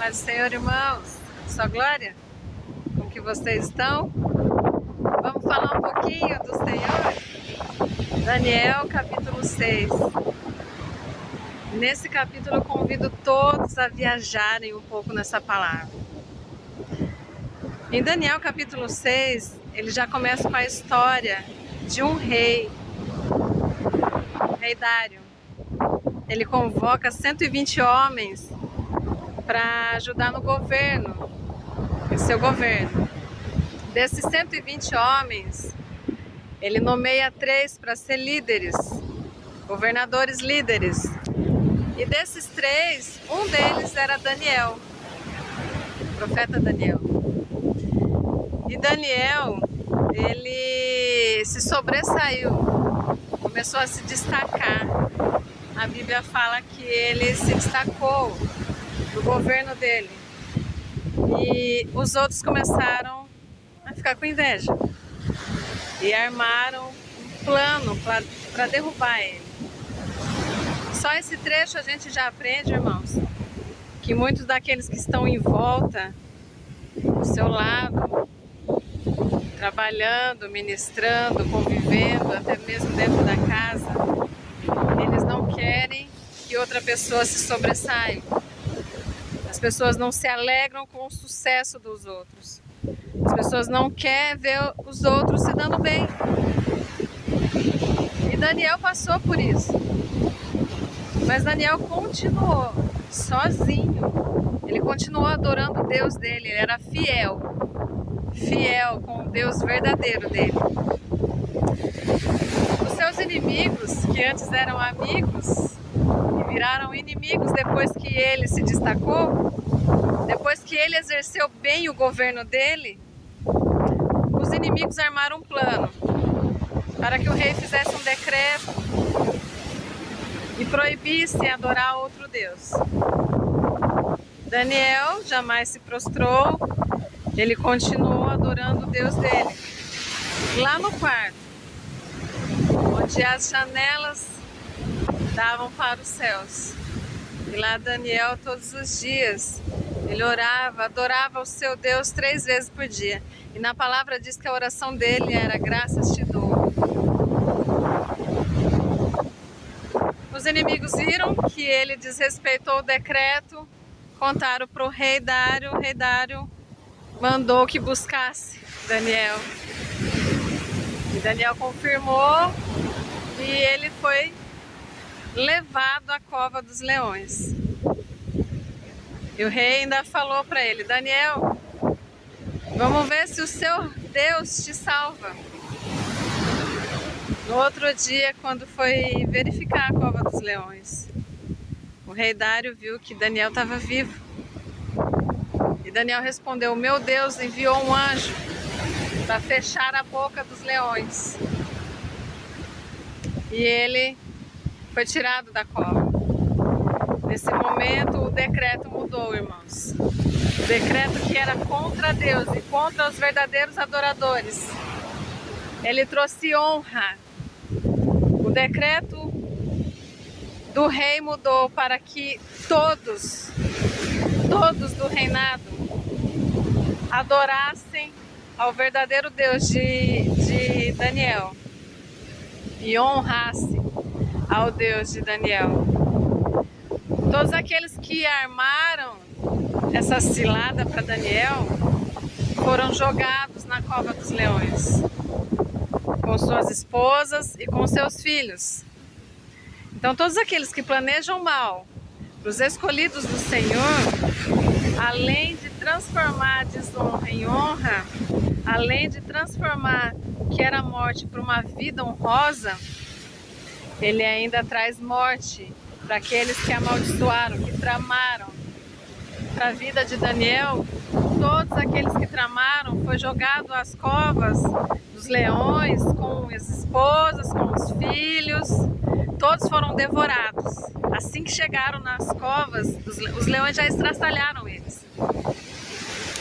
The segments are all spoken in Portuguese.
Paz do Senhor, irmãos. Sua glória? Como que vocês estão? Vamos falar um pouquinho do Senhor? Daniel, capítulo 6. Nesse capítulo eu convido todos a viajarem um pouco nessa palavra. Em Daniel, capítulo 6, ele já começa com a história de um rei, o rei Dário. Ele convoca 120 homens para ajudar no governo, em seu governo. Desses 120 homens, ele nomeia 3 para ser líderes, governadores líderes. E desses 3, um deles era Daniel, o profeta Daniel. E Daniel, ele se sobressaiu, começou a se destacar. A Bíblia fala que ele se destacou do governo dele. E os outros começaram a ficar com inveja e armaram um plano para derrubar ele. Só esse trecho a gente já aprende, irmãos, que muitos daqueles que estão em volta, do seu lado, trabalhando, ministrando, convivendo, até mesmo dentro da casa, eles não querem que outra pessoa se sobressaia. As pessoas não se alegram com o sucesso dos outros. As pessoas não querem ver os outros se dando bem. E Daniel passou por isso. Mas Daniel continuou sozinho. Ele continuou adorando o Deus dele. Ele era fiel. Fiel com o Deus verdadeiro dele. Os seus inimigos, que antes eram amigos, e viraram inimigos depois que ele se destacou, depois que ele exerceu bem o governo dele, os inimigos armaram um plano para que o rei fizesse um decreto e proibisse adorar outro Deus. Daniel jamais se prostrou, ele continuou adorando o Deus dele. Lá no quarto, onde as janelas davam para os céus. E lá Daniel, todos os dias, ele orava, adorava o seu Deus 3 vezes por dia. E na palavra diz que a oração dele era: graças te dou. Os inimigos viram que ele desrespeitou o decreto, contaram para o rei Dário. O rei Dário mandou que buscasse Daniel. E Daniel confirmou e ele foi levado à cova dos leões. E o rei ainda falou para ele: Daniel, vamos ver se o seu Deus te salva. No outro dia, quando foi verificar a cova dos leões, o rei Dário viu que Daniel estava vivo. E Daniel respondeu: meu Deus enviou um anjo para fechar a boca dos leões. E ele foi tirado da cova. Nesse momento o decreto mudou, irmãos. O decreto que era contra Deus e contra os verdadeiros adoradores, ele trouxe honra. O decreto do rei mudou para que todos do reinado adorassem ao verdadeiro Deus de Daniel e honrassem ao Deus de Daniel. Todos aqueles que armaram essa cilada para Daniel foram jogados na cova dos leões, com suas esposas e com seus filhos. Então todos aqueles que planejam mal para os escolhidos do Senhor, além de transformar a desonra em honra, além de transformar o que era morte para uma vida honrosa, ele ainda traz morte para aqueles que amaldiçoaram, que tramaram para a vida de Daniel. Todos aqueles que tramaram foi jogado às covas dos leões, com as esposas, com os filhos. Todos foram devorados. Assim que chegaram nas covas, os leões já estraçalharam eles.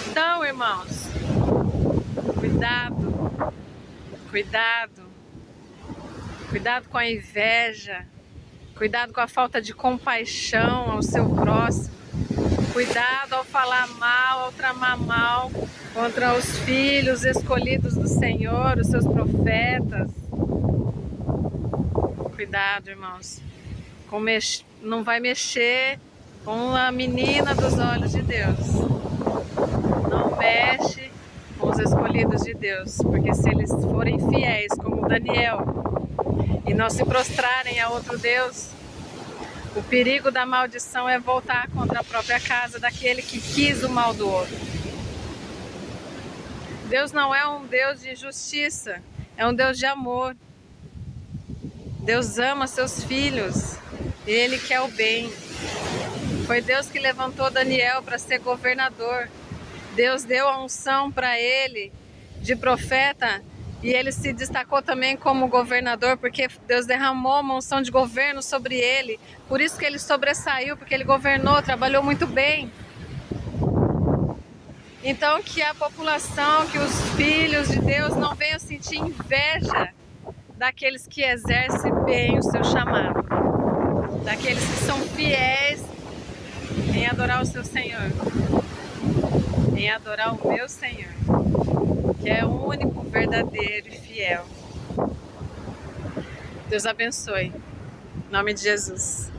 Então, irmãos, cuidado com a inveja, cuidado com a falta de compaixão ao seu próximo. Cuidado ao falar mal, ao tramar mal contra os filhos escolhidos do Senhor, os seus profetas. Cuidado, irmãos. Não vai mexer com a menina dos olhos de Deus. Não mexe com os escolhidos de Deus, porque se eles forem fiéis, como Daniel, e não se prostrarem a outro Deus, o perigo da maldição é voltar contra a própria casa daquele que quis o mal do outro. Deus não é um Deus de injustiça, é um Deus de amor. Deus ama seus filhos e Ele quer o bem. Foi Deus que levantou Daniel para ser governador. Deus deu a unção para ele de profeta e ele se destacou também como governador, porque Deus derramou uma unção de governo sobre ele. Por isso que ele sobressaiu, porque ele governou, trabalhou muito bem. Então que a população, que os filhos de Deus não venham sentir inveja daqueles que exercem bem o seu chamado, daqueles que são fiéis em adorar o seu Senhor, em adorar o meu Senhor, que é o único, verdadeiro e fiel. Deus abençoe. Em nome de Jesus.